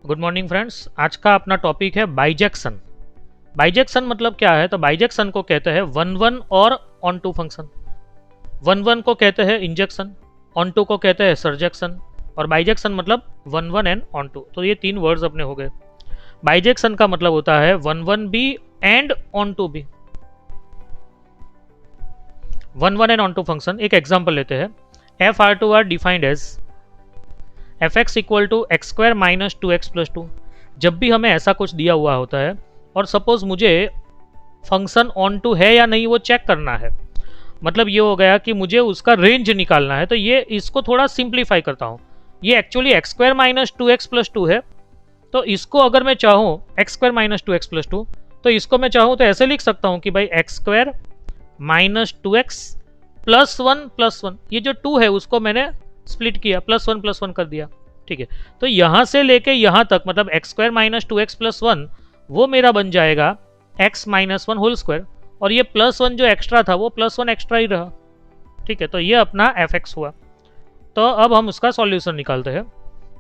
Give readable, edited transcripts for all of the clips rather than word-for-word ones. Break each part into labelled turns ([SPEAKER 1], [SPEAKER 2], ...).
[SPEAKER 1] Good morning friends. आज का अपना टॉपिक है बाइजेक्शन। बाइजेक्शन मतलब क्या है? तो बाइजेक्शन को कहते हैं वन वन और onto function. One one को कहते हैं इंजेक्शन, ऑन टू को कहते हैं सरजेक्शन, और बाइजेक्शन मतलब one one and onto. तो ये तीन वर्ड्स अपने हो गए। बाइजेक्शन का मतलब होता है one one B and onto B. One one and onto function. एक एग्जाम्पल लेते हैं। F R to R defined as f x equal to x square minus two x plus two. जब भी हमें ऐसा कुछ दिया हुआ होता है और सपोज मुझे फंक्शन ऑन टू है या नहीं वो चेक करना है, मतलब ये हो गया कि मुझे उसका रेंज निकालना है, तो ये इसको थोड़ा सिंप्लीफाई करता हूँ। ये actually x square minus two x plus to है, तो इसको अगर मैं चाहूँ x square minus two x plus to, तो इसको मैं चाहूँ तो ऐसे लिख सकता हूँ कि भाई x square minus two x plus one. ये जो टू है उसको मैंने स्प्लिट किया, प्लस वन कर दिया। ठीक है, तो यहां से लेके यहां तक मतलब x square minus two x plus one वो मेरा बन जाएगा x minus one whole square, और ये प्लस वन जो एक्स्ट्रा था वो प्लस वन एक्स्ट्रा ही रहा। ठीक है, तो ये अपना एफ एक्स हुआ। तो अब हम उसका सॉल्यूशन निकालते हैं।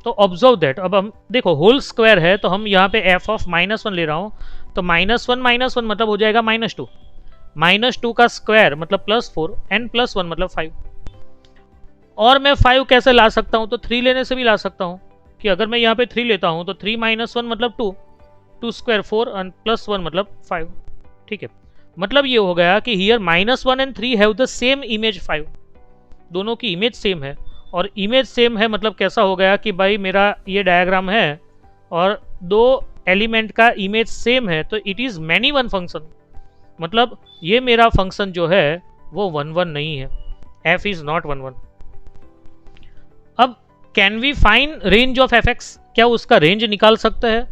[SPEAKER 1] तो ऑब्जर्व दैट, अब हम देखो होल स्क्वायर है तो हम यहाँ पे एफ ऑफ माइनस वन ले रहा हूँ, तो माइनस वन मतलब हो जाएगा माइनस टू का स्क्वायर मतलब plus four, and plus one मतलब फाइव। और मैं 5 कैसे ला सकता हूं? तो 3 लेने से भी ला सकता हूं कि अगर मैं यहाँ पे 3 लेता हूं तो 3 माइनस वन मतलब 2, 2 स्क्वायर 4 एंड प्लस वन मतलब 5। ठीक है, मतलब ये हो गया कि here minus one and 3 have the same image 5। दोनों की इमेज सेम है, और इमेज सेम है मतलब कैसा हो गया कि भाई मेरा ये डायग्राम है और दो एलिमेंट का इमेज सेम है, तो it is many one function. मतलब ये मेरा फंक्शन जो है वो वन वन नहीं है, f is not one one. अब can we find range of f x? क्या उसका रेंज निकाल सकते हैं?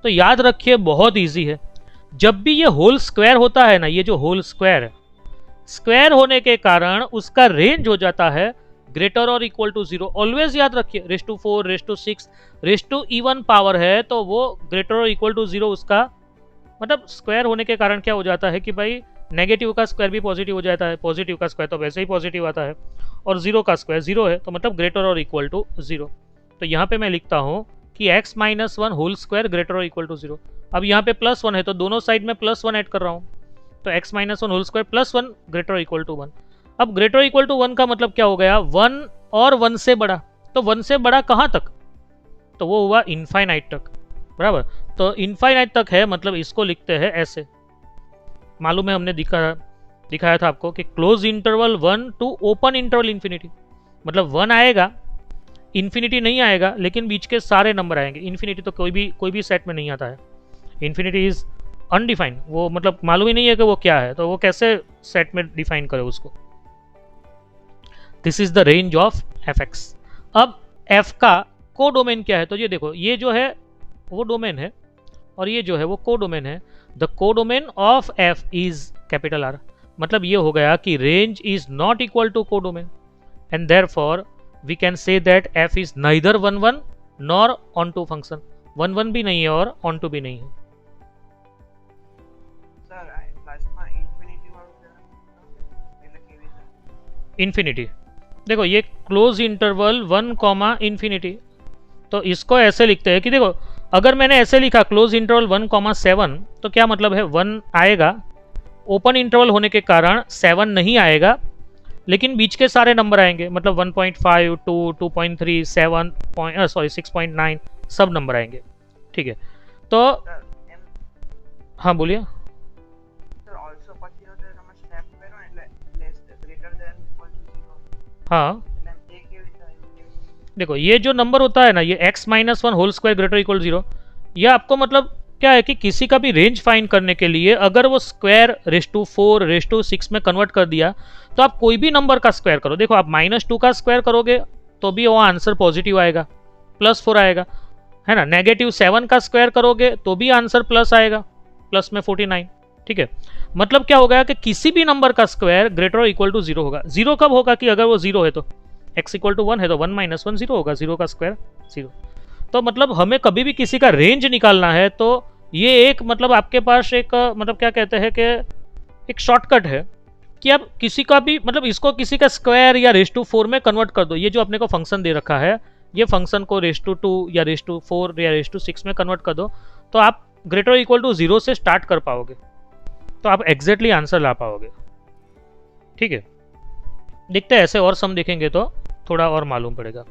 [SPEAKER 1] तो याद रखिए बहुत इजी है। जब भी ये होल स्क्वायर होता है ना, ये जो होल स्क्वायर है, स्क्वायर होने के कारण उसका रेंज हो जाता है ग्रेटर और इक्वल टू जीरो। ऑलवेज याद रखिए, raise to 4, raise to 6, raise to even power है तो वो ग्रेटर और इक्वल टू जीरो उसका मतलब स्क्वायर होने के कारण क्या हो जाता है कि भाई नेगेटिव का स्क्वायर भी पॉजिटिव हो जाता है, पॉजिटिव का स्क्वायर तो वैसे ही पॉजिटिव आता है, और जीरो का स्क्वायर जीरो है तो मतलब ग्रेटर और इक्वल टू जीरो। तो यहाँ पे मैं लिखता हूँ कि x minus one whole square greater और इक्वल टू जीरो। अब यहाँ पे प्लस वन है तो दोनों साइड में प्लस वन ऐड कर रहा हूँ, तो x minus one whole square plus one greater और इक्वल टू वन। अब ग्रेटर इक्वल टू वन का मतलब क्या हो गया? वन और वन से बड़ा। तो वन से बड़ा कहाँ तक? तो वो हुआ इनफाइनाइट तक, बराबर। तो इनफाइनाइट तक है, मतलब इसको लिखते हैं ऐसे। मालूम है हमने दिखाया था आपको कि close interval one two open interval infinity, मतलब वन आएगा, इन्फिनिटी नहीं आएगा, लेकिन बीच के सारे नंबर आएंगे। इन्फिनिटी तो कोई भी सेट में नहीं आता है। इन्फिनिटी इज अनडिफाइंड, वो मतलब मालूम ही नहीं है कि वो क्या है, तो वो कैसे सेट में डिफाइन करे उसको। This is the range of f x. अब एफ का को डोमेन क्या है? तो ये देखो, ये जो है वो डोमेन है और ये जो है वो को डोमेन है। The codomain of f is capital R. मतलब ये हो गया कि range is not equal to codomain, and therefore we can say that f is neither one one nor onto function. One one भी नहीं है और on to भी नहीं है। इन्फिनिटी देखो, ये close interval one comma infinity, तो इसको ऐसे लिखते हैं कि देखो अगर मैंने ऐसे लिखा close interval one comma seven, तो क्या मतलब है? वन आएगा, ओपन इंटरवल होने के कारण सेवन नहीं आएगा, लेकिन बीच के सारे नंबर आएंगे, मतलब 1.5, 2, 2.3, 7, 6.9 सब नंबर आएंगे। ठीक है, तो हाँ बोलिए। हाँ देखो, ये जो नंबर होता है ना, ये x minus one whole square greater equal zero, ये आपको मतलब क्या है कि किसी का भी रेंज फाइंड करने के लिए अगर वो square raise to 4, raise to 6 में कन्वर्ट कर दिया, तो आप कोई भी नंबर का स्क्वायर करो। देखो, आप -2 का स्क्वायर करोगे तो भी वो आंसर पॉजिटिव आएगा, +4 आएगा, है ना। -7 का स्क्वायर करोगे तो भी आंसर प्लस आएगा, प्लस में 49। ठीक है, मतलब क्या हो गया कि किसी भी नंबर का square greater equal to zero होगा। जीरो कब होगा? कि अगर वो जीरो है तो x इक्वल टू 1 है तो 1 माइनस 1 जीरो होगा, जीरो का स्क्वायर जीरो। तो मतलब हमें कभी भी किसी का रेंज निकालना है तो ये एक मतलब आपके पास एक मतलब क्या कहते हैं कि एक शॉर्टकट है कि आप किसी का भी मतलब इसको किसी का स्क्वायर या रेस टू 4 में कन्वर्ट कर दो। ये जो अपने को फंक्शन दे रखा है ये फंक्शन को रेस टू 2 या रेस टू 4 या रेस टू 6 में कन्वर्ट कर दो तो आप ग्रेटर इक्वल टू 0 से स्टार्ट कर पाओगे, तो आप एग्जैक्टली आंसर ला पाओगे। ठीक है, देखते हैं ऐसे और सम देखेंगे तो थोड़ा और मालूम पड़ेगा।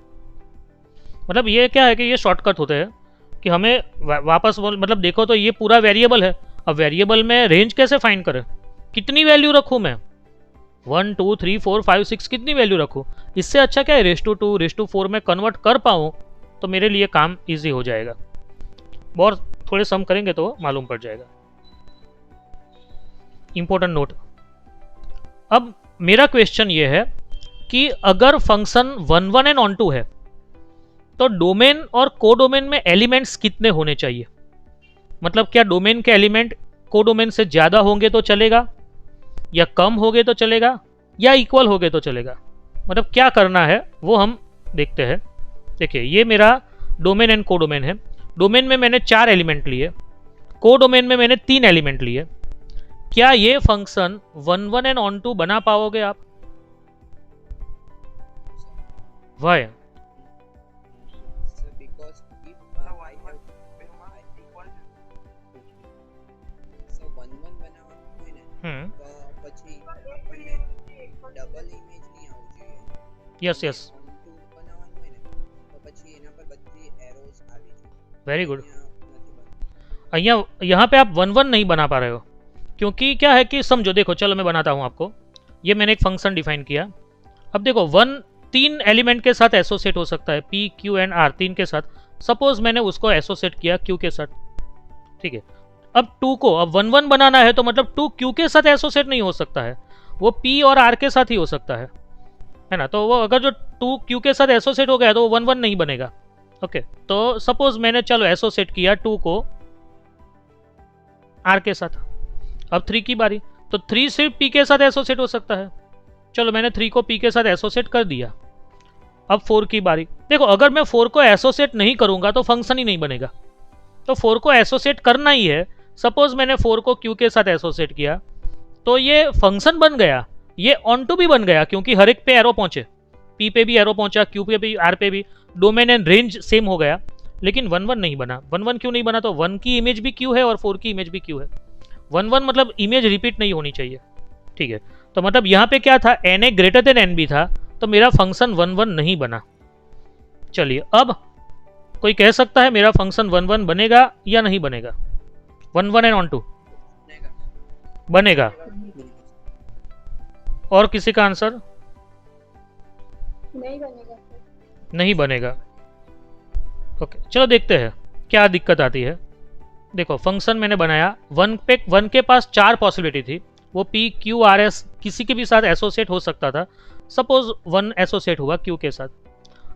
[SPEAKER 1] मतलब ये क्या है कि ये शॉर्टकट होते हैं कि हमें वापस मतलब देखो तो ये पूरा वेरिएबल है। अब वेरिएबल में रेंज कैसे फाइंड करें, कितनी वैल्यू रखूं मैं, 1 2 3 4 5 6 कितनी वैल्यू रखूं। इससे अच्छा क्या है रेस टू 2 रेस टू 4 में कन्वर्ट कर पाऊँ तो मेरे लिए काम ईजी हो जाएगा। और थोड़े सम करेंगे तो मालूम पड़ जाएगा। इंपॉर्टेंट नोट, अब मेरा क्वेश्चन ये है कि अगर फंक्शन 1 1 एंड ऑन टू है तो डोमेन और कोडोमेन में एलिमेंट्स कितने होने चाहिए। मतलब क्या डोमेन के एलिमेंट कोडोमेन से ज्यादा होंगे तो चलेगा, या कम होंगे तो चलेगा, या इक्वल होंगे तो चलेगा। मतलब क्या करना है वो हम देखते हैं। देखिए ये मेरा डोमेन एंड कोडोमेन है। डोमेन में मैंने 4 एलिमेंट लिए, कोडोमेन में मैंने 3 एलिमेंट लिए। क्या ये फंक्शन 1 1 एंड ऑन टू बना पाओगे आप? Why? Yes yes, very good. यहाँ पे आप 1 1 नहीं बना पा रहे हो क्योंकि क्या है कि समझो, देखो चलो मैं बनाता हूँ आपको। ये मैंने एक फंक्शन डिफाइन किया। अब देखो 1 3 एलिमेंट के साथ एसोसिएट हो सकता है, P Q एंड R 3 के साथ। सपोज मैंने उसको एसोसिएट किया Q के साथ, ठीक है। अब 2 को अब 1 1 बनाना है तो मतलब 2 Q के साथ एसोसिएट नहीं हो सकता है, वो P और R के साथ ही हो सकता है ना। तो वो अगर जो 2 Q के साथ एसोसिएट हो गया तो वो 1 1 नहीं बनेगा। ओके, तो सपोज मैंने चलो एसोसिएट किया 2 को R के साथ। अब 3 की बारी, तो 3 सिर्फ P के साथ एसोसिएट हो सकता है। चलो मैंने 3 को P के साथ एसोसिएट कर दिया। अब 4 की बारी। देखो अगर मैं 4 को एसोसिएट नहीं करूंगा तो फंक्शन ही नहीं बनेगा, तो 4 को एसोसिएट करना ही है। सपोज मैंने 4 को Q के साथ एसोसिएट किया तो ये फंक्शन बन गया, ये ऑन टू भी बन गया क्योंकि हर एक पे एरो पहुंचे, P पे भी एरो पहुंचा, Q पे भी, R पे भी, डोमेन एंड रेंज सेम हो गया। लेकिन 1 1 नहीं बना। 1 1 क्यों नहीं बना? तो 1 की इमेज भी Q है और 4 की इमेज भी Q है। 1 1 मतलब इमेज रिपीट नहीं होनी चाहिए, ठीक है। तो मतलब यहाँ पे क्या था, Na ग्रेटर देन NB था, तो मेरा फंक्शन 1 1 नहीं बना। चलिए अब कोई कह सकता है मेरा फंक्शन 1 1 बनेगा या नहीं बनेगा? 1 1 एंड ऑन टू बनेगा। और किसी का आंसर?
[SPEAKER 2] नहीं बनेगा।
[SPEAKER 1] नहीं बनेगा। ओके, चलो देखते हैं क्या दिक्कत आती है। देखो फंक्शन मैंने बनाया, 1 के पास 4 पॉसिबिलिटी थी, वो P Q R S किसी के भी साथ एसोसिएट हो सकता था। सपोज 1 एसोसिएट हुआ Q के साथ।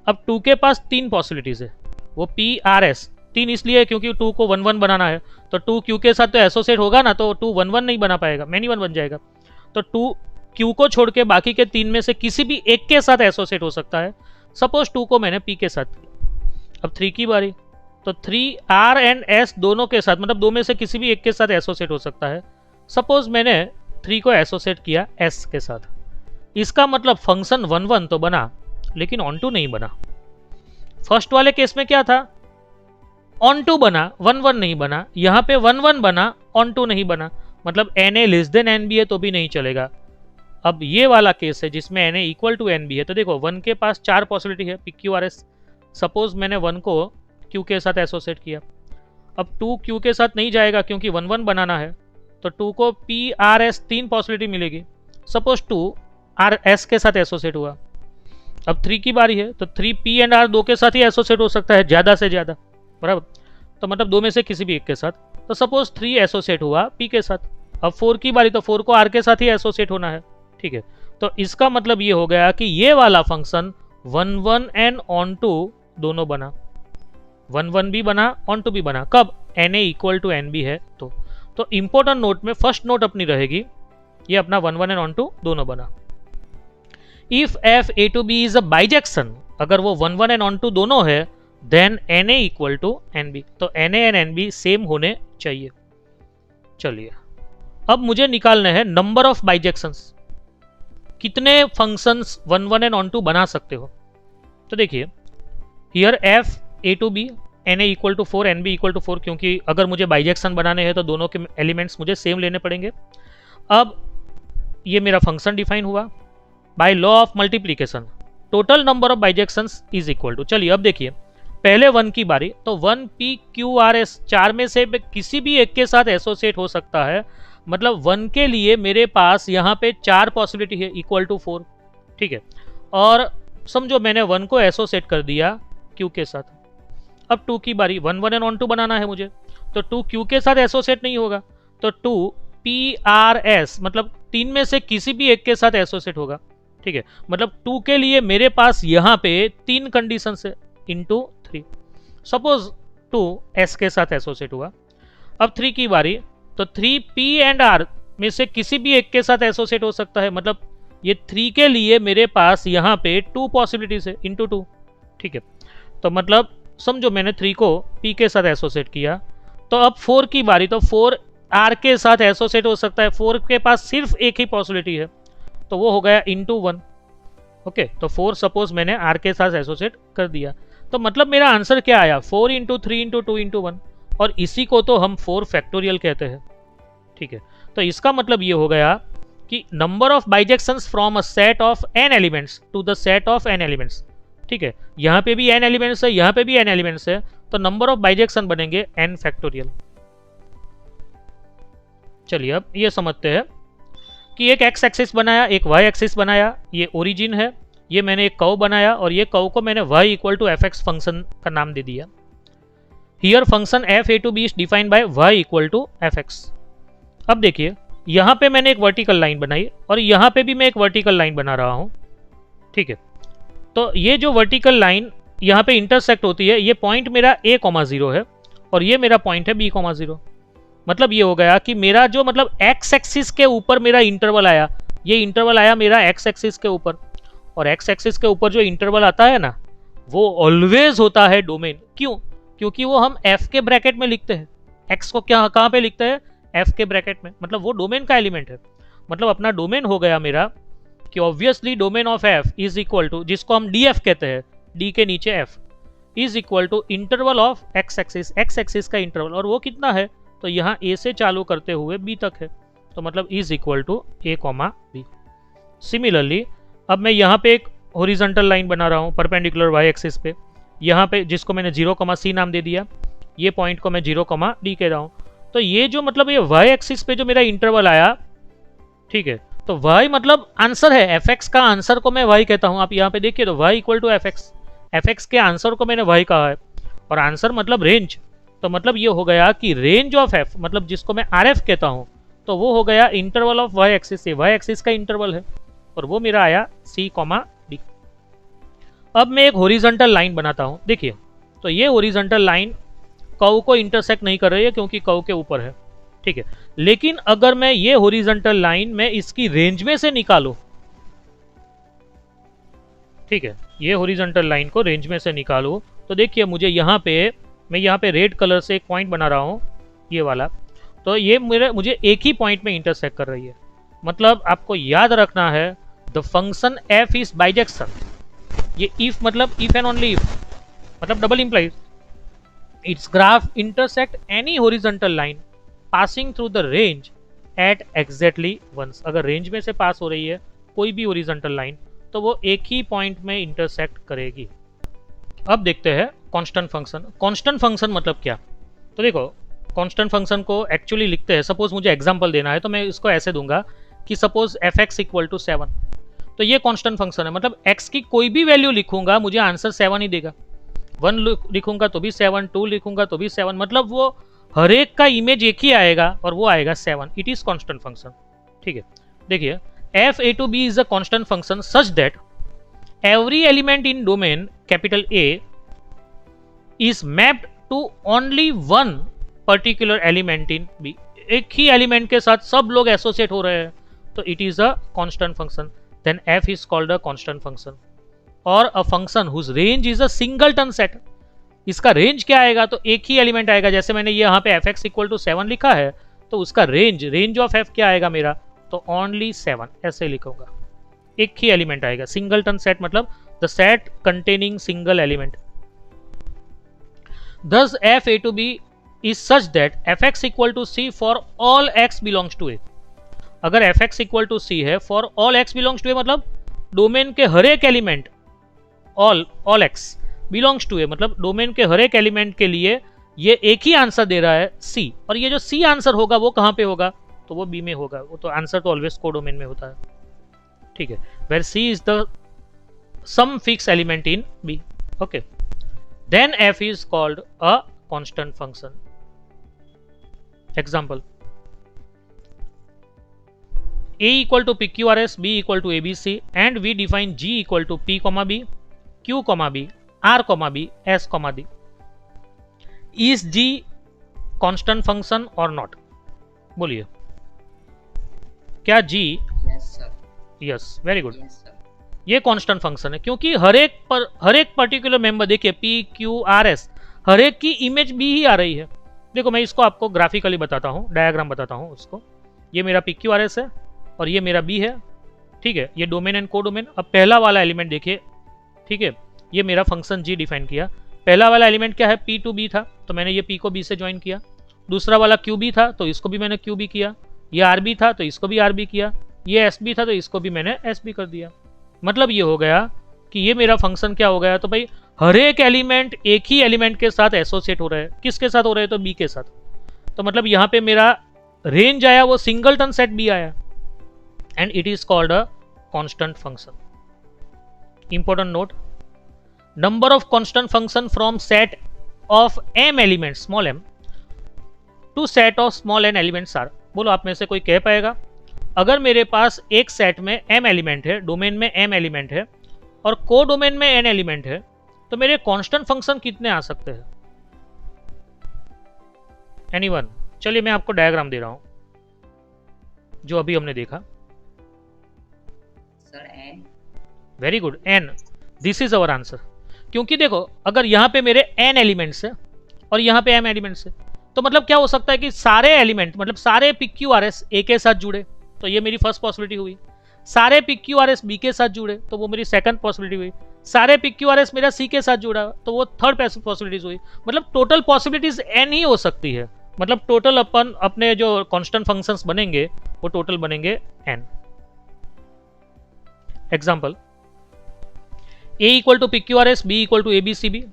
[SPEAKER 1] अब 2 के पास 3 पॉसिबिलिटीज है, वो P R S 3 इसलिए है क्योंकि 2 को 1 1 बनाना है, तो 2 Q के साथ तो एसोसिएट होगा ना, तो 2 1 1 नहीं बना पाएगा, मैनी 1 बन जाएगा। तो 2 Q को छोड़ के बाकी के 3 में से किसी भी एक के साथ एसोसिएट हो सकता है। सपोज 2 को मैंने P के साथ किया। अब 3 की बारी, तो 3 R एंड S दोनों के साथ, मतलब 2 में से किसी भी एक के साथ एसोसिएट हो सकता है। सपोज मैंने 3 को एसोसिएट किया S के साथ। इसका मतलब फंक्शन 1 1 तो बना लेकिन ऑन टू नहीं बना। फर्स्ट वाले केस में क्या था, ऑन टू बना, 1 1 नहीं बना। यहाँ पे 1 1 बना, ऑन टू नहीं बना, मतलब Na लेस देन NB है तो भी नहीं चलेगा। अब ये वाला केस है जिसमें Na इक्वल टू NB है, तो देखो 1 के पास 4 पॉसिबिलिटी है, PQRS। सपोज मैंने 1 को Q के साथ एसोसिएट किया। अब 2 Q के साथ नहीं जाएगा क्योंकि 1 1 बनाना है, तो 2 को PRS 3 पॉसिबिलिटी मिलेगी। सपोज 2 RS के साथ एसोसिएट हुआ। अब 3 की बारी है, तो 3 P एंड R 2 के साथ ही एसोसिएट हो सकता है, ज़्यादा से ज़्यादा, बराबर। तो मतलब 2 में से किसी भी एक के साथ। तो सपोज 3 एसोसिएट हुआ P के साथ। अब 4 की बारी, तो 4 को R के साथ ही एसोसिएट होना है, ठीक है। तो इसका मतलब ये हो गया कि ये वाला फंक्शन 1 1 एंड ऑन टू दोनों बना, 1 1 भी बना, ऑन टू भी बना। कब? Na इक्वल टू NB है तो इंपॉर्टेंट नोट में फर्स्ट नोट अपनी रहेगी, ये अपना 1 1 एंड ऑन टू दोनों बना। If F A to B is a bijection, अगर वो 1 1 एंड ऑन टू दोनों है, then Na equal to NB, तो Na एंड NB सेम होने चाहिए। चलिए अब मुझे निकालने हैं नंबर ऑफ बाइजेक्शंस, कितने फंक्शंस 1 1 एंड ऑन टू बना सकते हो। तो देखिए here F A to B N A equal to 4 N B equal to 4, क्योंकि अगर मुझे बाइजेक्शन बनाने हैं तो दोनों के एलिमेंट्स मुझे सेम लेने पड़ेंगे। अब ये मेरा फंक्शन डिफाइन हुआ by law of multiplication, total number of bijections is equal to, चलिए अब देखिए पहले 1 की बारी, तो 1 पी क्यू आर एस, 4 में से किसी भी एक के साथ एसोसिएट हो सकता है, मतलब 1 के लिए मेरे पास यहाँ पे 4 पॉसिबिलिटी है इक्वल टू 4, ठीक है। और समझो मैंने 1 को एसोसिएट कर दिया क्यू के साथ। अब 2 की बारी, 1 1 एंड ऑन 2 बनाना है मुझे, तो 2 क्यू के साथ एसोसिएट नहीं होगा, तो 2 पी आर एस, मतलब 3 में से किसी भी एक के साथ एसोसिएट होगा, ठीक है। मतलब 2 के लिए मेरे पास यहाँ पे 3 कंडीशन है इंटू 3। सपोज 2 एस के साथ एसोसिएट हुआ। अब 3 की बारी, तो 3 पी एंड आर में से किसी भी एक के साथ एसोसिएट हो सकता है, मतलब ये 3 के लिए मेरे पास यहाँ पे 2 पॉसिबिलिटीज है इंटू 2, ठीक है। तो मतलब समझो मैंने 3 को पी के साथ एसोसिएट किया, तो अब 4 की बारी, तो 4 आर के साथ एसोसिएट हो सकता है, 4 के पास सिर्फ एक ही पॉसिबिलिटी है, तो वो हो गया इंटू 1, ओके। तो 4 सपोज मैंने आर के साथ एसोसिएट कर दिया, तो मतलब मेरा आंसर क्या आया, 4 इंटू 3 इंटू 2 इंटू 1, और इसी को तो हम 4 फैक्टोरियल कहते हैं, ठीक है। तो इसका मतलब ये हो गया कि number of bijections from a set of n elements to the set of n elements, ठीक है। यहाँ पे भी n एलिमेंट्स है, यहाँ पे भी n एलिमेंट्स है, तो नंबर ऑफ बाइजेक्शन बनेंगे n फैक्टोरियल। चलिए अब ये समझते हैं कि एक x एक्सिस बनाया, एक y एक्सिस बनाया, ये ओरिजिन है, ये मैंने एक कर्व बनाया, और ये कर्व को मैंने y equal to F x function का नाम दे दिया। Here function F A to B is defined by y equal to F x. अब देखिए यहाँ पे मैंने एक वर्टिकल लाइन बनाई, और यहाँ पे भी मैं एक वर्टिकल लाइन बना रहा हूँ, ठीक है। तो ये जो वर्टिकल लाइन यहाँ पे इंटरसेक्ट होती है, ये पॉइंट मेरा a,0 है, और ये मेरा पॉइंट है b,0। मतलब ये हो गया कि मेरा जो मतलब x एक्सिस के ऊपर मेरा इंटरवल आया, ये इंटरवल आया मेरा x एक्सिस के ऊपर, और x एक्सिस के ऊपर जो इंटरवल आता है ना, वो ऑलवेज होता है डोमेन। क्यों? क्योंकि वो हम f के ब्रैकेट में लिखते हैं, x को क्या कहाँ पे लिखते हैं, f के ब्रैकेट में, मतलब वो डोमेन का एलिमेंट है। मतलब अपना डोमेन हो गया मेरा कि obviously domain of f is equal to, जिसको हम df कहते हैं, d के नीचे f, is equal to interval of x axis, x axis का इंटरवल, और वो कितना है, तो यहाँ a से चालू करते हुए b तक है, तो मतलब is equal to a, b। Similarly अब मैं यहाँ पे एक हॉरिजॉन्टल लाइन बना रहा हूँ परपेंडिकुलर y एक्सिस पे, यहाँ पे जिसको मैंने 0, c नाम दे दिया, ये पॉइंट को मैं 0, d कह रहा हूँ। तो ये जो मतलब ये y एक्सिस पे जो मेरा इंटरवल आया, ठीक है, तो y मतलब आंसर है, fx का आंसर को मैं y कहता हूँ। आप यहाँ पे देखिए तो y इक्वल टू fx के आंसर को मैंने y कहा है, और आंसर मतलब रेंज, तो मतलब ये हो गया कि रेंज ऑफ f, मतलब जिसको मैं rf कहता हूँ, तो वो हो गया इंटरवल ऑफ y एक्सिस से, y एक्सिस का इंटरवल है, और वो मेरा आया c, d। अब मैं एक हॉरिजॉन्टल लाइन बनाता हूँ, देखिए तो ये हॉरिजॉन्टल लाइन कर्व को इंटरसेक्ट नहीं कर रही है क्योंकि कर्व के ऊपर है, ठीक है। लेकिन अगर मैं ये हॉरिजॉन्टल लाइन में इसकी रेंज में से निकालूं, ठीक है, ये हॉरिजॉन्टल लाइन को रेंज में से निकालूं, तो देखिए मुझे यहाँ पे, मैं यहाँ पे रेड कलर से एक पॉइंट बना रहा हूँ, ये वाला, तो ये मुझे एक ही पॉइंट में इंटरसेक्ट कर रही है। मतलब आपको याद रखना है the function F is bijection, ये इफ मतलब इफ एंड ओनली इफ, मतलब double implies its graph intersect any horizontal line passing through the range at exactly once। अगर रेंज में से पास हो रही है कोई भी horizontal लाइन, तो वो एक ही पॉइंट में इंटरसेक्ट करेगी। अब देखते हैं कांस्टेंट फंक्शन। कांस्टेंट फंक्शन मतलब क्या, तो देखो कांस्टेंट फंक्शन को एक्चुअली लिखते हैं, सपोज मुझे एग्जांपल देना है तो मैं इसको ऐसे दूंगा कि suppose F x equal to 7, तो ये कांस्टेंट फंक्शन है, मतलब x की कोई भी वैल्यू लिखूंगा मुझे आंसर 7 ही देगा, 1 लिखूंगा तो भी 7, 2 लिखूंगा तो भी 7, मतलब वो हर एक का इमेज एक ही आएगा और वो आएगा 7। इट इज कांस्टेंट फंक्शन, ठीक है। देखिए F A to B is a constant function such that every element in domain capital A is mapped to only one particular element in B। एक ही एलिमेंट के साथ सब लोग एसोसिएट हो रहे हैं, तो it is a constant function, then f is called a constant function. और a function whose range is a singleton set, इसका रेंज क्या आएगा, तो एक ही एलिमेंट आएगा। जैसे मैंने ये यहाँ पे एफ एक्स इक्वल टू 7 लिखा है, तो उसका रेंज ऑफ f क्या आएगा मेरा, तो ओनली 7 ऐसे लिखूंगा, एक ही एलिमेंट आएगा। सिंगलटन सेट मतलब the set containing single element, Thus f a to b is such that fx equal to c for all x belongs to a. अगर fx equal to c है for all x belongs to a मतलब domain के हर एक element all x belongs to a मतलब domain के हर एक element के लिए ये एक ही आंसर दे रहा है c, और ये जो c आंसर होगा वो कहां पे होगा, तो वो b में होगा। वो तो आंसर तो ऑलवेज को डोमेन में होता है, ठीक है, where c is the some fixed element in b. Okay, then f is called a constant function. Example: a equal to pqrs, b equal to abc, and we define g equal to p comma b, q comma b, r comma b, s comma d. Is g constant function or not? बोलिए, क्या g?
[SPEAKER 2] Yes sir.
[SPEAKER 1] Yes, very good.
[SPEAKER 2] Yes sir.
[SPEAKER 1] ये constant function है क्योंकि हर एक particular member देखिए p q r s हर एक की image भी ही आ रही है। देखो मैं इसको आपको ग्राफिकली बताता हूँ, डायग्राम बताता हूँ उसको। ये मेरा पी क्यू आर एस है और ये मेरा बी है, ठीक है, ये डोमेन एंड को डोमेन। अब पहला वाला एलिमेंट देखिए, ठीक है, ये मेरा फंक्शन जी डिफाइन किया। पहला वाला एलिमेंट क्या है, पी टू बी था तो मैंने ये पी को बी से ज्वाइन किया। दूसरा वाला क्यू बी था तो इसको भी मैंने क्यू बी किया। ये आर बी था तो इसको भी आर बी किया। ये एस बी था तो इसको भी मैंने एस बी कर दिया। मतलब ये हो गया कि ये मेरा फंक्शन क्या हो गया, तो भाई हर एक एलिमेंट एक ही एलिमेंट के साथ एसोसिएट हो रहा है। किसके साथ हो रहा है, तो बी के साथ। तो मतलब यहां पे मेरा रेंज आया वो सिंगलटन सेट बी आया, and it is called a constant function. Important note, number of constant function from set of M element small M to set of small N elements are. बोलो आप में से कोई कह पाएगा, अगर मेरे पास एक सेट में m एलिमेंट है, डोमेन में m एलिमेंट है और को डोमेन में n एलिमेंट है, तो मेरे कांस्टेंट फंक्शन कितने आ सकते हैं? एनीवन? चलिए मैं आपको डायग्राम दे रहा हूं जो अभी हमने देखा।
[SPEAKER 2] Sir n.
[SPEAKER 1] Very good, n, this is our answer. क्योंकि देखो अगर यहां पे मेरे n एलिमेंट्स है और यहां पे m एलिमेंट्स है, तो मतलब क्या हो सकता है कि सारे एलिमेंट मतलब सारे P Q R S A के साथ जुड़े, तो ये मेरी फर्स्ट पॉसिबिलिटी हुई। सारे P Q R S B के साथ जुड़े तो वो मेरी सेकंड पॉसिबिलिटी हुई। सारे पी क्यू आर एस मेरा सी के साथ जुड़ा तो वो थर्ड पॉसिबिलिटीज हुई। मतलब टोटल पॉसिबिलिटीज एन ही हो सकती है। मतलब टोटल अपन अपने जो कांस्टेंट फंक्शंस बनेंगे वो टोटल बनेंगे N. Example, A equal to P Q R S, B equal to A B C B,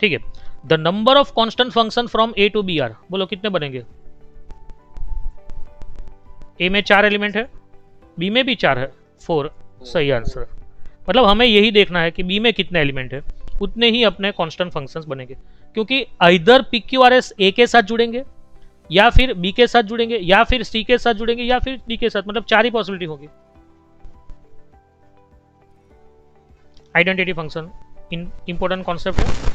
[SPEAKER 1] ठीक है। The number of constant function from A to B are, बोलो कितने बनेंगे? ए में 4 एलिमेंट है, बी में भी 4 है, 4 सही आंसर। मतलब हमें यही देखना है कि बी में कितने एलिमेंट है, उतने ही अपने कांस्टेंट फंक्शंस बनेंगे। क्योंकि इधर P Q R S A के साथ जुड़ेंगे या फिर बी के साथ जुड़ेंगे या फिर सी के साथ जुड़ेंगे या फिर डी के साथ, मतलब 4 ही पॉसिबिलिटी होगी। आइडेंटिटी फंक्शन इंपॉर्टेंट कॉन्सेप्ट है।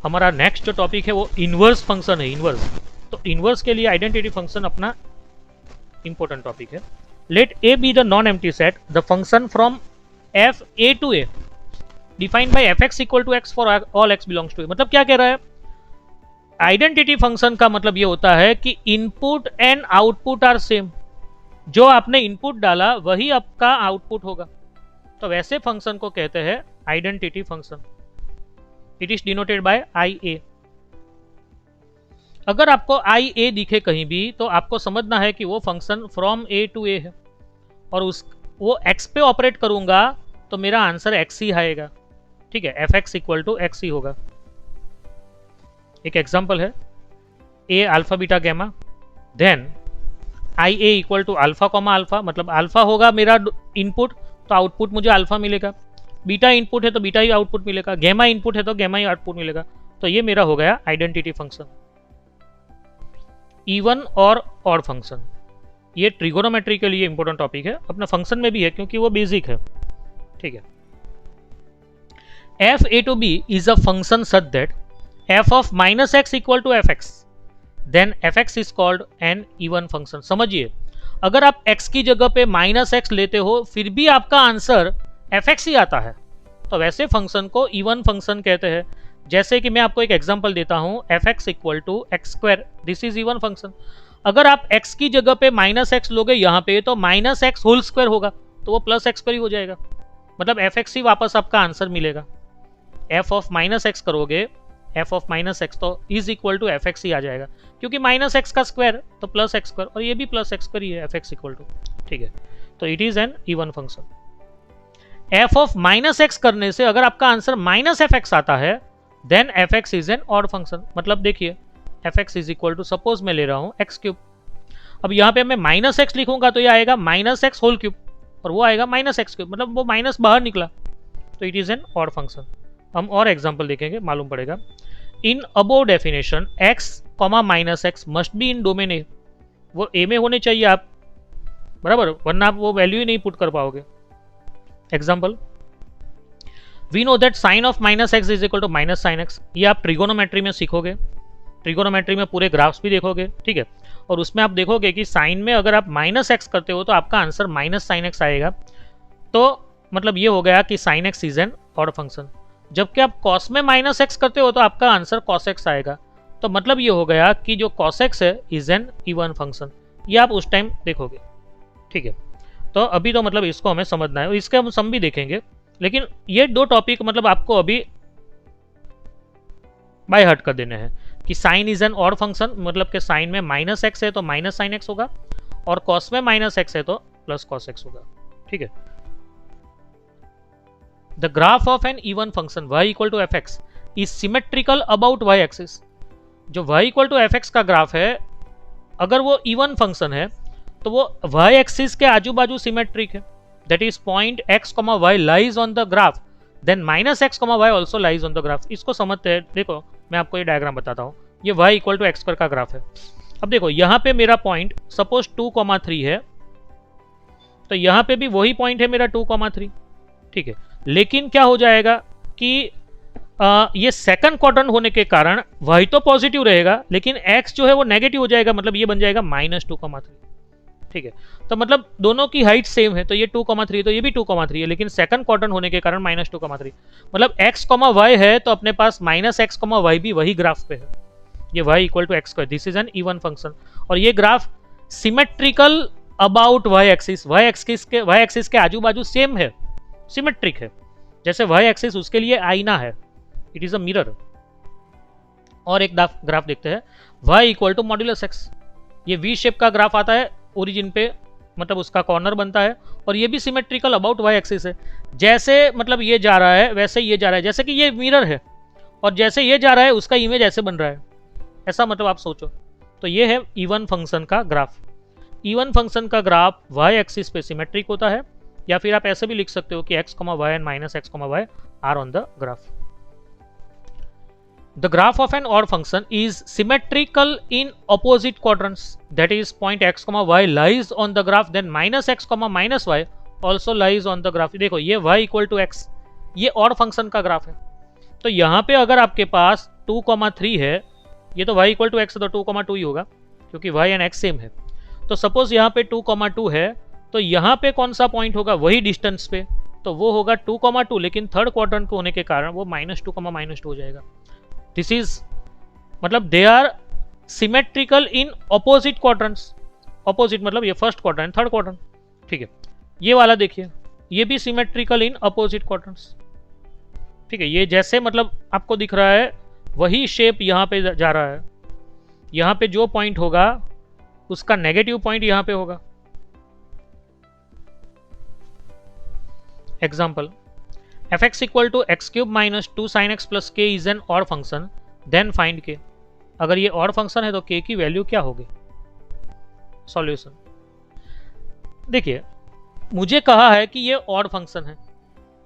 [SPEAKER 1] हमारा नेक्स्ट जो टॉपिक है वो इनवर्स फंक्शन है, इनवर्स। तो इनवर्स के लिए आइडेंटिटी फंक्शन अपना इंपॉर्टेंट टॉपिक है। Let A be the non empty set, the function from f A to A defined by f x equal to x for all x belongs to A. मतलब क्या कह रहा है, identity function का मतलब ये होता है कि input and output are same. जो आपने इनपुट डाला वही आपका आउटपुट होगा, तो वैसे फंक्शन को कहते हैं identity function. It is denoted by I A. अगर आपको आई ए दिखे कहीं भी तो आपको समझना है कि वो फंक्शन फ्रॉम ए टू ए है, और उस वो एक्स पे ऑपरेट करूंगा तो मेरा आंसर एक्स ही आएगा, ठीक है, f x equal to x ही होगा। एक एग्जांपल है, A alpha beta gamma, then I A equal to alpha comma alpha, मतलब अल्फा होगा मेरा इनपुट तो आउटपुट मुझे अल्फा मिलेगा, बीटा इनपुट है तो बीटा ही आउटपुट मिलेगा, गैमा इनपुट है तो गैमा ही आउटपुट मिलेगा। तो ये मेरा हो गया आइडेंटिटी फंक्शन। इवन और ऑड फंक्शन, ये ट्रिगोनोमेट्री के लिए इंपॉर्टेंट टॉपिक है, अपना फंक्शन में भी है क्योंकि वो बेसिक है, ठीक है। F A to B is a function such that F of minus x equal to F x, then F x is called an even function. समझिए, अगर आप x की जगह पे माइनस एक्स लेते हो फिर भी आपका आंसर एफ एक्स ही आता है, तो वैसे फंक्शन को इवन फंक्शन कहते हैं। जैसे कि मैं आपको एक एग्जांपल देता हूं, F x equal to x square, this is even function. अगर आप x की जगह पे माइनस एक्स लोगे यहाँ पे तो माइनस एक्स होल स्क्वायर होगा तो वो प्लस एक्स स्क्वायर ही हो जाएगा, मतलब एफ एक्स ही वापस आपका आंसर मिलेगा। एफ ऑफ माइनस एक्स करोगे एफ ऑफ माइनस एक्स तो is equal to F x ही आ जाएगा, क्योंकि माइनस एक्स का स्क्वायर तो प्लस एक्स स्क्वायर, और ये भी प्लस एक्स स्क्वायर ही है, एफ एक्स इक्वल टू, ठीक है। तो it is an even function. F of minus x करने से अगर आपका आंसर माइनस एफ एक्स आता है then F x is an odd function. मतलब देखिए F x is equal to, suppose मैं ले रहा हूं एक्स क्यूब, अब यहाँ पे मैं माइनस एक्स लिखूंगा तो ये आएगा माइनस एक्स होल क्यूब, और वो आएगा माइनस एक्स क्यूब, मतलब वो माइनस बाहर निकला, तो it is an odd function. हम और एग्जांपल देखेंगे, मालूम पड़ेगा। In above definition x comma minus x must be in domain A, वो ए में होने चाहिए आप, बराबर, वरना आप वो वैल्यू ही नहीं पुट कर पाओगे। Example, we know that sine of minus x is equal to minus sine x, ये आप ट्रिगोनोमेट्री में सीखोगे, ट्रिगोनोमेट्री में पूरे ग्राफ्स भी देखोगे, ठीक है, और उसमें आप देखोगे कि साइन में अगर आप माइनस एक्स करते हो तो आपका आंसर माइनस साइन एक्स आएगा, तो मतलब ये हो गया कि sine x is an odd function. जबकि आप कॉस में माइनस एक्स करते हो तो आपका आंसर कॉस एक्स आएगा, तो मतलब ये हो गया कि जो कॉस एक्स है इज एन इवन फंक्शन, ये आप उस टाइम देखोगे, ठीक है। तो अभी तो मतलब इसको हमें समझना है, और इसके हम सम भी देखेंगे, लेकिन ये दो टॉपिक मतलब आपको अभी बाय हार्ट कर देने हैं कि sine is an odd function, मतलब कि साइन में माइनस एक्स है तो माइनस साइन एक्स होगा, और कॉस में माइनस एक्स है तो प्लस कॉस एक्स होगा, ठीक है। The graph of an even function y equal to F x is symmetrical about y axis. जो y equal to F x का ग्राफ है, अगर वो इवन फंक्शन है तो वो y एक्सिस के आजू बाजू सिमेट्रिक है, that is point x, y lies on the graph, then minus x, y also lies on the graph. इसको समझते हैं, देखो मैं आपको ये डायग्राम बताता हूँ, ये y इक्वल टू एक्स का ग्राफ है। अब देखो यहाँ पे मेरा पॉइंट सपोज 2,3 है, तो यहाँ पे भी वही पॉइंट है मेरा 2,3, ठीक है। लेकिन क्या हो जाएगा कि ये सेकंड क्वाड्रेंट होने के कारण y तो पॉजिटिव रहेगा, लेकिन x जो है वो नेगेटिव हो जाएगा, मतलब ये बन जाएगा -2,3, ठीक है। तो मतलब दोनों की हाइट सेम है, तो ये 2,3 तो ये भी 2,3 है, लेकिन सेकंड क्वाड्रेंट होने के कारण -2,3, मतलब x, y है तो अपने पास -x, y भी वही ग्राफ पे है, ये y equal to x square, this is an even function, और ये graph symmetrical about y axis के आजू बाजू सेम है, सिमेट्रिक है, जैसे y एक्सिस उसके लिए आईना है, इट इज अ मिरर। और एक ग्राफ देखते हैं, y equal to modulus x, ये वी शेप का ग्राफ आता है ओरिजिन पे, मतलब उसका कॉर्नर बनता है, और ये भी सिमेट्रिकल अबाउट y एक्सिस है, जैसे मतलब ये जा रहा है वैसे ये जा रहा है, जैसे कि ये मिरर है और जैसे ये जा रहा है उसका इमेज ऐसे बन रहा है, ऐसा मतलब आप सोचो। तो ये है इवन फंक्शन का ग्राफ। इवन फंक्शन का ग्राफ y एक्सिस पे सिमेट्रिक होता है, या फिर आप ऐसे भी लिख सकते हो कि x, y and minus x, y are on the graph. The graph of an odd function is symmetrical in opposite quadrants, that is point x, y lies on the graph, then -x, -y also lies on the graph. देखो ये y equal to x, ये odd function का graph है, तो यहाँ पे अगर आपके पास 2,3 है, ये तो y इक्वल टू x, तो 2,2 ही होगा क्योंकि y एंड x सेम है। तो सपोज यहाँ पे 2,2 है, तो यहाँ पे कौन सा पॉइंट होगा, वही डिस्टेंस पे, तो वो होगा 2,2, लेकिन थर्ड क्वाड्रेंट होने के कारण वो -2, -2 हो जाएगा। दिस इज मतलब they are symmetrical in opposite quadrants, opposite मतलब ये फर्स्ट क्वाड्रेंट, थर्ड क्वाड्रेंट, ठीक है। ये वाला देखिए, ये भी सिमेट्रिकल इन अपोजिट क्वाड्रेंट्स, ठीक है। ये जैसे मतलब आपको दिख रहा है वही शेप यहाँ पे जा रहा है, यहाँ पे जो पॉइंट होगा उसका नेगेटिव पॉइंट यहाँ पे होगा। Example, f x equal to x cube minus 2 sin x plus k is an odd function, then find k. अगर ये ऑड फंक्शन है तो के की वैल्यू क्या होगी? सॉल्यूशन, देखिए मुझे कहा है कि ये ऑड फंक्शन है,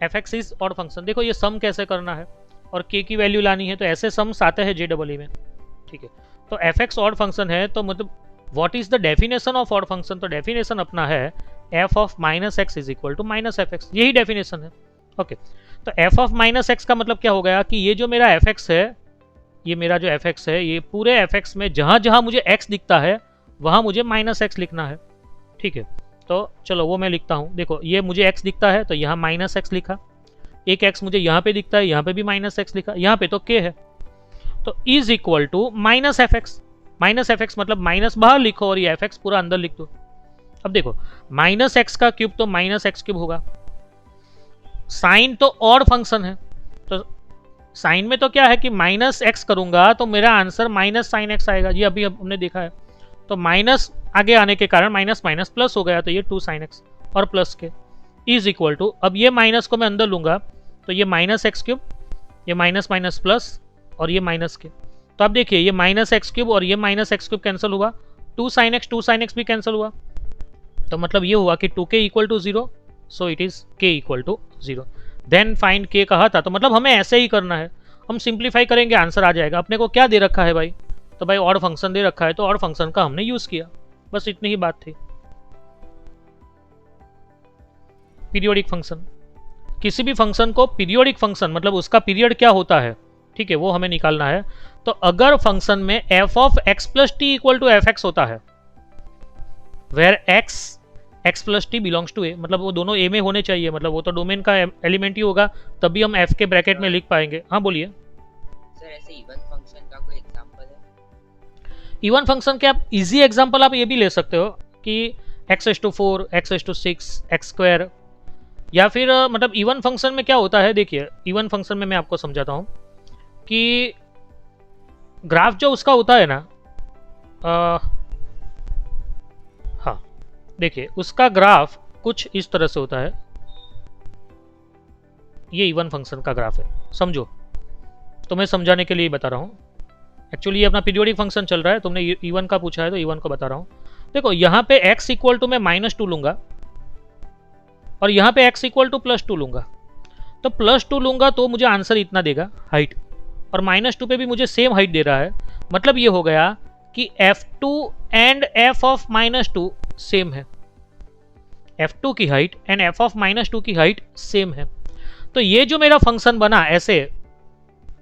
[SPEAKER 1] f x is odd function. देखो ये सम कैसे करना है और के की वैल्यू लानी है, तो ऐसे सम्स आते हैं JEE में, ठीक है। तो एफ एक्स ऑड फंक्शन है, तो मतलब what is the definition of odd function? तो डेफिनेशन अपना है F of minus x is equal to minus F x, यही डेफिनेशन है, ओके। तो एफ ऑफ माइनस एक्स का मतलब क्या हो गया कि ये जो मेरा एफ एक्स है, ये मेरा जो एफ एक्स है, ये पूरे एफ एक्स में जहां जहां मुझे एक्स दिखता है वहां मुझे माइनस एक्स लिखना है, ठीक है। तो चलो वो मैं लिखता हूँ। देखो ये मुझे x दिखता है तो यहाँ माइनस एक्स लिखा, एक x मुझे यहाँ पे दिखता है, यहाँ पे भी माइनस एक्स लिखा, यहाँ पे तो k है, तो is equal to minus F x. Minus F x मतलब माइनस बाहर लिखो और ये एफ एक्स पूरा अंदर लिख दो। अब देखो माइनस एक्स का क्यूब तो माइनस एक्स क्यूब होगा, साइन तो ऑड फंक्शन है, तो साइन में तो क्या है कि माइनस एक्स करूंगा तो मेरा आंसर माइनस साइन एक्स आएगा, ये अभी हमने देखा है। तो माइनस आगे आने के कारण माइनस माइनस प्लस हो गया, तो ये 2 साइन एक्स और plus k is equal to, अब ये माइनस को मैं अंदर लूंगा तो ये माइनस एक्स क्यूब, ये माइनस माइनस प्लस और ये माइनस के। तो अब देखिए ये माइनस एक्स क्यूब और ये माइनस एक्स क्यूब कैंसिल हुआ, 2 साइन एक्स भी कैंसिल हुआ। तो मतलब ये हुआ कि 2k equal to 0, so it is k equal to 0। Then find k कहा था, तो मतलब हमें ऐसे ही करना है, हम सिंप्लीफाई करेंगे आंसर आ जाएगा। अपने को क्या दे रखा है भाई, तो भाई ऑड फंक्शन दे रखा है, तो ऑड फंक्शन का हमने यूज किया, बस इतनी ही बात थी। पीरियोडिक फंक्शन, किसी भी फंक्शन को पीरियोडिक फंक्शन मतलब उसका पीरियड क्या होता है, ठीक है, वो हमें निकालना है। तो अगर फंक्शन में f of x plus T equal to F x होता है, where x plus T belongs to a, मतलब वो दोनों a में होने चाहिए, मतलब वो तो डोमेन का एलिमेंट ही होगा, तभी हम f के ब्रैकेट में लिख पाएंगे। हाँ बोलिए
[SPEAKER 2] सर, ऐसे इवन फंक्शन का कोई एग्जांपल है?
[SPEAKER 1] इवन फंक्शन के आप इजी एग्जांपल आप ये भी ले सकते हो कि x⁴, x⁶, x², या फिर मतलब इवन फंक्शन में क्या होता है, देखिए इवन फंक्शन में मैं आपको समझाता हूं कि ग्राफ जो उसका होता है ना, हाँ देखिए उसका ग्राफ कुछ इस तरह से होता है, ये इवन फंक्शन का ग्राफ है, समझो, तो मैं समझाने के लिए बता रहा हूं। एक्चुअली ये अपना पीरियोडिक फंक्शन चल रहा है, तुमने इवन का पूछा है तो इवन को बता रहा हूं। देखो यहाँ पे x इक्वल टू मैं -2 लूंगा और यहाँ पे x इक्वल टू +2 लूंगा, तो +2 लूंगा तो मुझे आंसर इतना देगा हाइट, और -2 पे भी मुझे सेम हाइट दे रहा है, मतलब ये हो गया कि f2 and f of -2 same है, f2 की हाइट एंड f ऑफ -2 की हाइट सेम है। तो ये जो मेरा फंक्शन बना ऐसे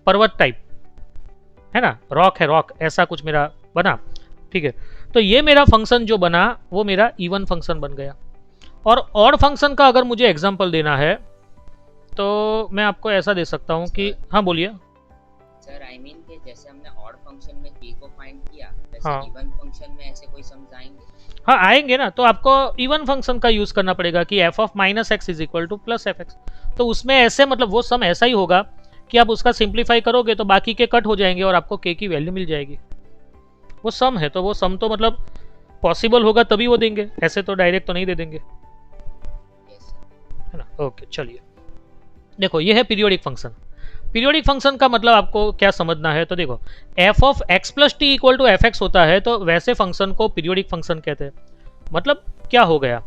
[SPEAKER 1] पर्वत टाइप है ना, रॉक है रॉक, ऐसा कुछ मेरा बना, ठीक है, तो ये मेरा फंक्शन जो बना वो मेरा इवन फंक्शन बन गया। और ऑड फंक्शन का अगर मुझे एग्जांपल देना है तो मैं आपको ऐसा दे सकता हूं कि, हाँ बोलिए
[SPEAKER 2] सर, आई मीन कि जैसे हमने ऑड फंक्शन में k को फाइंड किया, वैसे
[SPEAKER 1] हाँ
[SPEAKER 2] इवन फंक्शन में ऐसे कोई सम्स आएंगे?
[SPEAKER 1] हाँ आएंगे ना, तो आपको इवन फंक्शन का यूज करना पड़ेगा कि f of -x is equal two plus F x, तो उसमें ऐसे मतलब वो सम ऐसा ही होगा कि आप उसका सिंप्लीफाई करोगे तो बाकी के कट हो जाएंगे और आपको k की वैल्यू मिल जाएगी। वो सम है तो वो सम तो मतलब पॉसिबल होगा तभी वो देंगे, ऐसे तो डायरेक्ट तो नहीं दे देंगे, है ना। ओके चलिए, देखो ये है पीरियोडिक फंक्शन। पीरियोडिक फंक्शन का मतलब आपको क्या समझना है, तो देखो f of x plus T equal to F x होता है, तो वैसे फंक्शन को पीरियोडिक फंक्शन कहते हैं। मतलब क्या हो गया,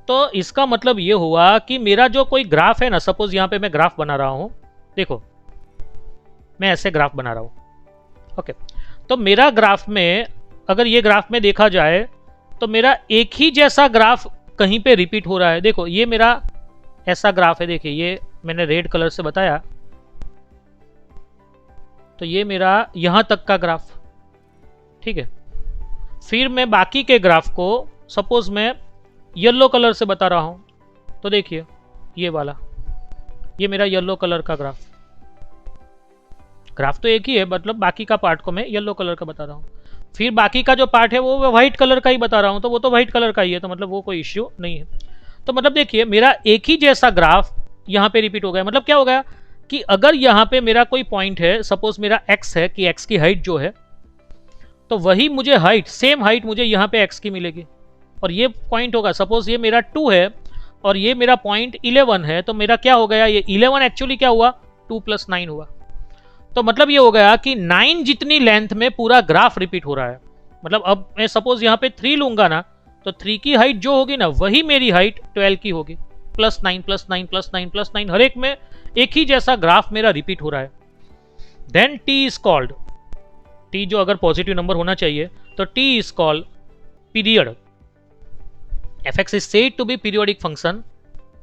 [SPEAKER 1] तो इसका मतलब ये हुआ कि मेरा जो कोई ग्राफ है ना, सपोज यहाँ पे मैं ग्राफ बना रहा हूँ, देखो मैं ऐसे ग्राफ बना रहा हूँ, ओके, तो मेरा ग्राफ में अगर ये ग्राफ में देखा जाए तो मेरा एक ही जैसा ग्राफ कहीं पे रिपीट हो रहा है। देखो ये मेरा ऐसा ग्राफ है, देखिए ये मैंने रेड कलर से बताया, तो ये मेरा यहां तक का ग्राफ, ठीक है। फिर मैं बाकी के ग्राफ को सपोज मैं येलो कलर से बता रहा हूं, तो देखिए ये वाला, ये मेरा येलो कलर का ग्राफ तो एक ही है, मतलब बाकी का पार्ट को मैं येलो कलर का बता रहा हूं। फिर बाकी का जो पार्ट है वो व्हाइट कलर का ही बता रहा हूं, तो वो तो व्हाइट कलर का ही है, तो मतलब वो कोई इश्यू नहीं है। तो मतलब देखिए मेरा एक ही जैसा ग्राफ यहाँ पे रिपीट हो गया। मतलब क्या हो गया कि अगर यहाँ पे मेरा कोई पॉइंट है, सपोज मेरा x है, कि x की हाइट जो है, तो वही मुझे हाइट, सेम हाइट मुझे यहाँ पे x की मिलेगी, और ये पॉइंट होगा, सपोज ये मेरा 2 है और ये मेरा पॉइंट 11 है, तो मेरा क्या हो गया, ये 11 एक्चुअली क्या हुआ, 2 + 9 हुआ। तो मतलब ये हो गया कि 9 जितनी लेंथ में पूरा ग्राफ रिपीट हो रहा है। मतलब अब मैं सपोज यहाँ पे 3 लूंगा ना, तो 3 की हाइट जो होगी ना, वही मेरी हाइट 12 की होगी, +9 +9 +9 +9, हर एक में एक ही जैसा ग्राफ मेरा रिपीट हो रहा है। Then t is called, t जो अगर पॉजिटिव नंबर होना चाहिए तो t is called period, f(x) is said to be periodic function,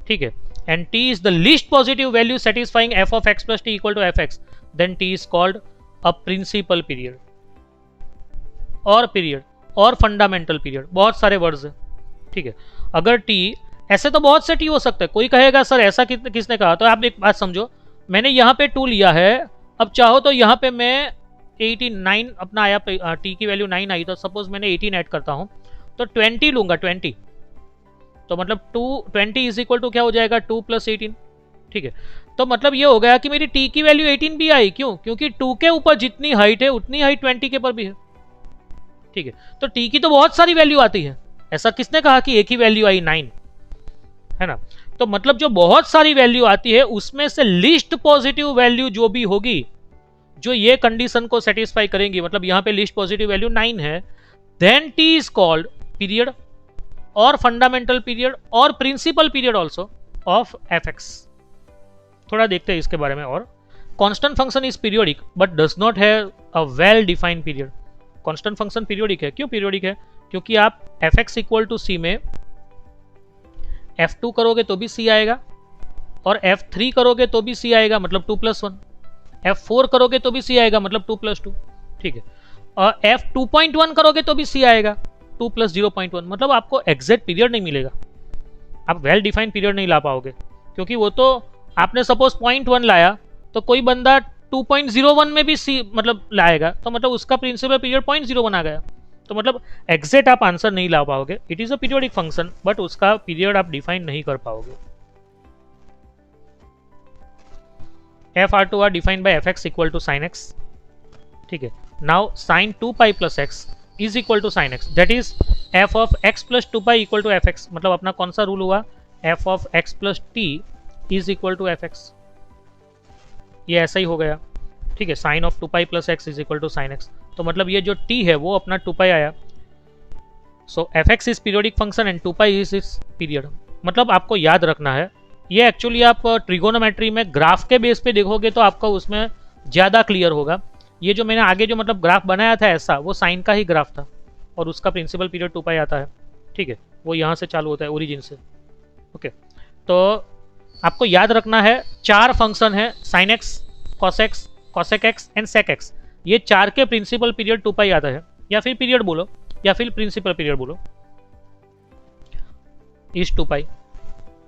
[SPEAKER 1] ठीक है, and t is the least positive value satisfying f of x plus T equal to F x, then t is called a principal period, और period और fundamental period, बहुत सारे words हैं, ठीक है। अगर t, ऐसे तो बहुत से t हो सकते हैं, कोई कहेगा सर ऐसा किसने कहा, तो आप एक बात समझो, मैंने यहाँ पे 2 लिया है, अब चाहो तो यहाँ पे मैं 89 अपना आया, t की वैल्यू 9 आई, तो सपोज मैंने 18 ऐड करता हूँ तो 20 लूंगा, 20, तो मतलब 20 इज इक्वल टू क्या हो जाएगा, 2 + 18, ठीक है। तो मतलब ये हो गया कि मेरी t की वैल्यू 18 भी आई, क्यों? क्योंकि 2 के ऊपर जितनी हाइट है उतनी हाइट 20 के पर भी है, ठीक है। तो t की तो बहुत सारी वैल्यू आती है, ऐसा किसने कहा कि एक ही वैल्यू आई 9, है ना। तो मतलब जो बहुत सारी वैल्यू आती है उसमें से लिस्ट पॉजिटिव वैल्यू जो भी होगी, जो ये कंडीशन को सेटिस्फाई करेंगी, मतलब यहां पे लिस्ट पॉजिटिव वैल्यू 9 है, then t is called period और फंडामेंटल पीरियड और principal period also of fx। थोड़ा देखते हैं इसके बारे में और। Constant function is periodic but does not have a well defined period. Constant function periodic है, क्यों पीरियोडिक है? क्योंकि आप fx इक्वल टू c में f2 करोगे तो भी c आएगा, और f3 करोगे तो भी c आएगा, मतलब 2+1, f4 करोगे तो भी c आएगा, मतलब 2+2, ठीक है। और f2.1 करोगे तो भी c आएगा, 2 + 0.1, मतलब आपको एग्जैक्ट पीरियड नहीं मिलेगा, आप वेल डिफाइंड पीरियड नहीं ला पाओगे। क्योंकि वो तो आपने सपोज 0.1 लाया तो कोई बंदा 2.01 में भी c मतलब लाएगा, तो मतलब उसका प्रिंसिपल पीरियड 0.01 आ गया, तो मतलब एग्जैक्ट आप आंसर नहीं ला पाओगे। It is a periodic function but उसका पीरियड आप डिफाइन नहीं कर पाओगे। f r2 are defined by fx equal to sin x, ठीक है। Now sin 2π plus x is equal to sin x, that is f of x plus 2π equal to fx, मतलब अपना कौन सा रूल हुआ, f of x plus t is equal to fx, ये ऐसा ही हो गया, ठीक है। sin of 2π plus x is equal to sin x, तो मतलब ये जो t है वो अपना 2π आया। So fx is periodic function and 2π is its period. मतलब आपको याद रखना है, ये एक्चुअली आप ट्रिगोनोमेट्री में ग्राफ के बेस पे देखोगे तो आपका उसमें ज़्यादा क्लियर होगा। ये जो मैंने आगे जो मतलब ग्राफ बनाया था ऐसा, वो साइन का ही ग्राफ था और उसका प्रिंसिपल पीरियड 2π आता है, ठीक है। वो यहाँ से चालू होता है ओरिजिन से, ओके। तो आपको याद रखना है 4 फंक्शन है, sin x, cos x, cosec x and sec x, ये 4 के प्रिंसिपल पीरियड 2π आता है, या फिर पीरियड बोलो या फिर प्रिंसिपल पीरियड बोलो, is 2π।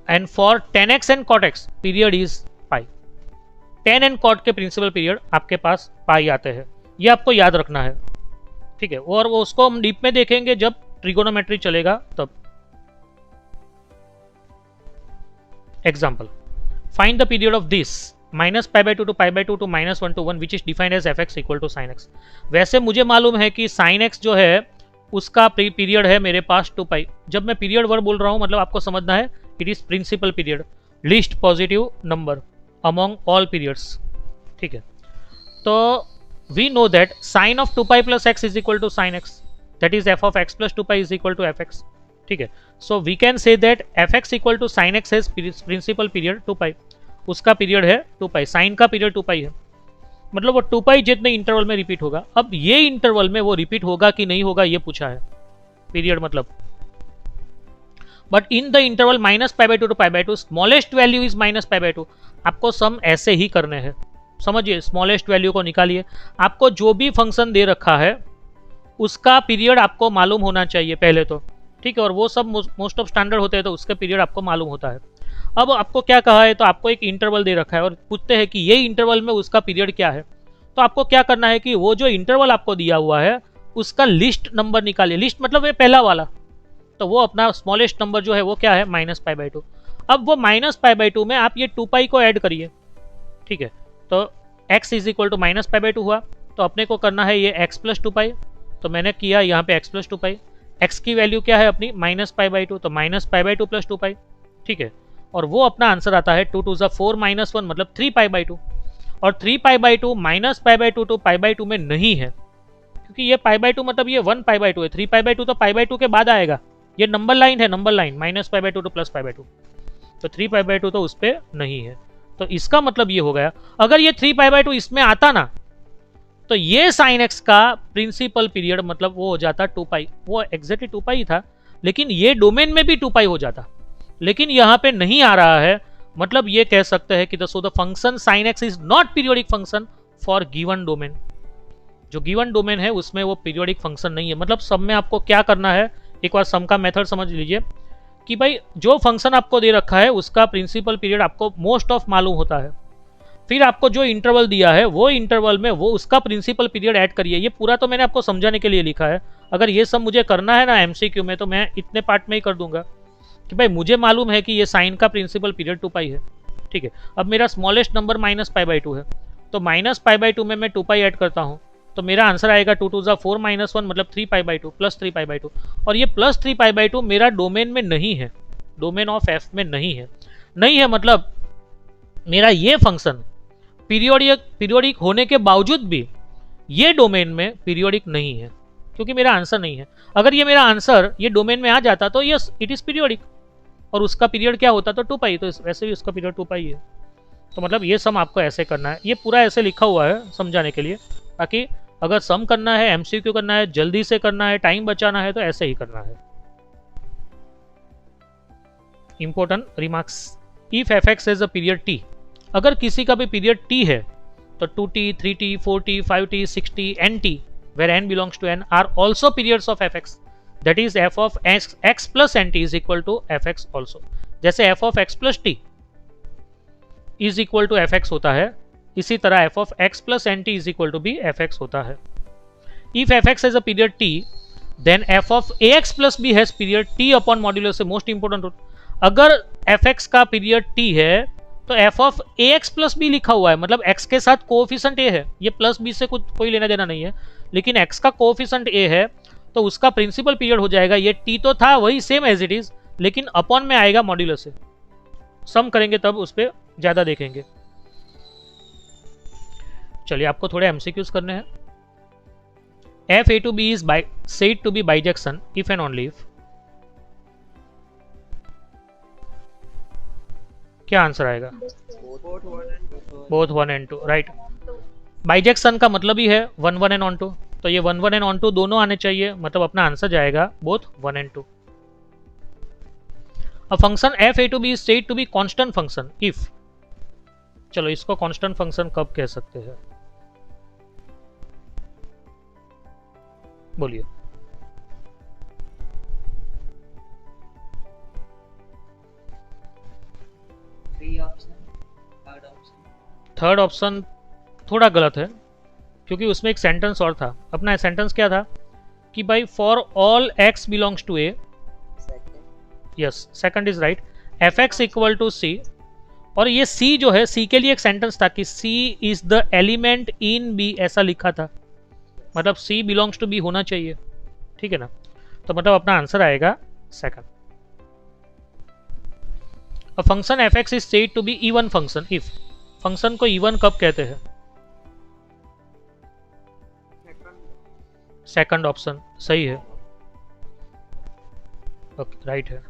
[SPEAKER 1] And for tan x and cot x period is pi. tan and cot के प्रिंसिपल पीरियड आपके पास पाई आते हैं, ये आपको याद रखना है, ठीक है। और वो उसको हम डीप में देखेंगे जब ट्रिगोनोमेट्री चलेगा तब। Example, find the period of this -π/2 to π/2 to -1 to 1 which is defined as fx equal to sin x। वैसे मुझे मालूम है कि sin x जो है उसका पीरियड है मेरे पास 2π। जब मैं पीरियड वर्ड बोल रहा हूं मतलब आपको समझना है it is principal period, least positive number among all periods, ठीक है। तो we know that sine of 2π plus x is equal to sin x, that is f of x plus 2π is equal to fx, ठीक है। So we can say that fx equal to sin x has principal period 2π, उसका period है 2π, sign का period 2π है, मतलब वो 2π जितने interval में रिपीट होगा। अब ये इंटरवल में वो रिपीट होगा कि नहीं होगा ये पूछा है, पीरियड मतलब। But in the interval -π/2 to π/2 smallest value is -π/2। आपको सम ऐसे ही करने हैं, समझिए, स्मॉलेस्ट वैल्यू को निकालिए। आपको जो भी फंक्शन दे रखा है उसका पीरियड आपको मालूम होना चाहिए पहले तो, ठीक है। और वो सब मोस्ट ऑफ स्टैंडर्ड होते हैं तो उसका पीरियड आपको मालूम होता है। अब आपको क्या कहा है, तो आपको एक इंटरवल दे रखा है और पूछते हैं कि ये इंटरवल में उसका पीरियड क्या है। तो आपको क्या करना है कि वो जो इंटरवल आपको दिया हुआ है उसका लिस्ट नंबर निकालिए। लिस्ट मतलब ये पहला वाला, तो वो अपना स्मॉलेस्ट नंबर जो है वो क्या है -π/2। अब वो -π/2 में आप ये 2π को ऐड करिए, ठीक है। तो x इज इक्वल टू -π/2 हुआ, तो अपने को करना है ये x + 2π, तो मैंने किया यहाँ पे x + 2π। x की वैल्यू क्या है अपनी -π/2, तो -π/2 + 2π, ठीक है। और वो अपना आंसर आता है 2 * 4 - 1 मतलब 3π/2, और 3π/2 -π/2 तो π/2 में नहीं है, क्योंकि ये π/2 मतलब ये 1π/2 है। 3π/2 तो π/2 के बाद आएगा, ये नंबर लाइन है, नंबर लाइन -π/2 to +π/2, तो 3π/2 तो उस पर नहीं है। तो इसका मतलब ये हो गया, अगर ये 3π/2 इसमें आता ना तो ये sin x का प्रिंसिपल पीरियड मतलब वो हो जाता 2π, वो एग्जैक्टली 2π ही था, लेकिन ये डोमेन में भी 2π हो जाता, लेकिन यहाँ पे नहीं आ रहा है। मतलब ये कह सकते हैं कि the function sin x is not periodic function for given domain. जो गिवन डोमेन है उसमें वो पीरियोडिक फंक्शन नहीं है। मतलब सब में आपको क्या करना है, एक बार सम का मेथड समझ लीजिए कि भाई जो फंक्शन आपको दे रखा है उसका प्रिंसिपल पीरियड आपको मोस्ट ऑफ मालूम होता है, फिर आपको जो इंटरवल दिया है वो इंटरवल में वो उसका प्रिंसिपल पीरियड ऐड करिए। ये पूरा तो मैंने आपको समझाने के लिए लिखा है, अगर ये सब मुझे करना है ना एमसीक्यू में तो मैं इतने पार्ट में ही कर दूंगा कि भाई मुझे मालूम है कि ये साइन का प्रिंसिपल पीरियड 2π है, ठीक है। अब मेरा स्मॉलेस्ट नंबर -π/2 है, तो -π/2 में मैं 2π ऐड करता हूँ, तो मेरा आंसर आएगा 2 2 ज़ा 4 -1 मतलब 3π/2 प्लस 3π/2। और ये प्लस 3π/2 मेरा डोमेन में नहीं है, डोमेन ऑफ एफ में नहीं है मतलब मेरा ये फंक्शन पीरियोडिक होने के बावजूद भी ये डोमेन में पीरियोडिक नहीं है, क्योंकि मेरा आंसर नहीं है। अगर ये मेरा आंसर ये डोमेन में आ जाता तो यस इट इज पीरियोडिक, और उसका पीरियड क्या होता तो 2π, तो वैसे भी उसका पीरियड 2π है। तो मतलब ये सम आपको ऐसे करना है, ये पूरा ऐसे लिखा हुआ है समझाने के लिए, ताकि अगर सम करना है, एमसीक्यू करना है, जल्दी से करना है, टाइम बचाना है, तो ऐसे ही करना है। Important remarks, if F x is a period T, अगर किसी का भी पीरियड टी है तो 2t 3t 4t 5t 6t nt where n belongs to n are also periods of fx, that is f of x plus nt is equal to fx also। जैसे f of x plus t is equal to fx होता है, इसी तरह f of x plus nt is equal to भी fx होता है। if fx has a period t then f of ax plus b has period t upon modulus, से most important rule, अगर fx का पीरियड t है तो f of ax plus B लिखा हुआ है, मतलब x के साथ कोएफिशिएंट a है, ये प्लस b से कुछ कोई लेना देना नहीं है, लेकिन x का कोएफिशिएंट a है तो उसका प्रिंसिपल पीरियड हो जाएगा, ये t तो था वही सेम एज इट इज, लेकिन अपॉन में आएगा मॉड्यूलस से। सम करेंगे तब उस पर ज्यादा देखेंगे। चलिए आपको थोड़े एमसीक्यूज करने हैं। F A to B is said to be bijection if and only if, क्या आंसर आएगा? Both 1 and 2, right. बाइजेक्शन का मतलब ही है 1 1 and 2, तो ये 1 1 and 2 दोनों आने चाहिए, मतलब अपना आंसर जाएगा both 1 and 2। A function F A to B is said to be constant function if, चलो इसको कांस्टेंट फंक्शन कब कह सकते हैं, बोलिए। थर्ड ऑप्शन थोड़ा गलत है, क्योंकि उसमें एक सेंटेंस और था। अपना सेंटेंस क्या था कि भाई for all x belongs to a, yes second is right, f x equal to c, और ये c जो है c के लिए एक सेंटेंस था कि c is the element in b, ऐसा लिखा था, मतलब c बिलोंग्स टू b होना चाहिए, ठीक है ना। तो मतलब अपना आंसर आएगा second. A function F x is said to be even function if, function को इवन कब कहते हैं? सेकंड ऑप्शन सही है, ओके राइट है,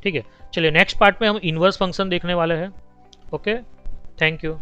[SPEAKER 1] ठीक है। चलिए नेक्स्ट पार्ट में हम इनवर्स फंक्शन देखने वाले हैं। Okay, thank you.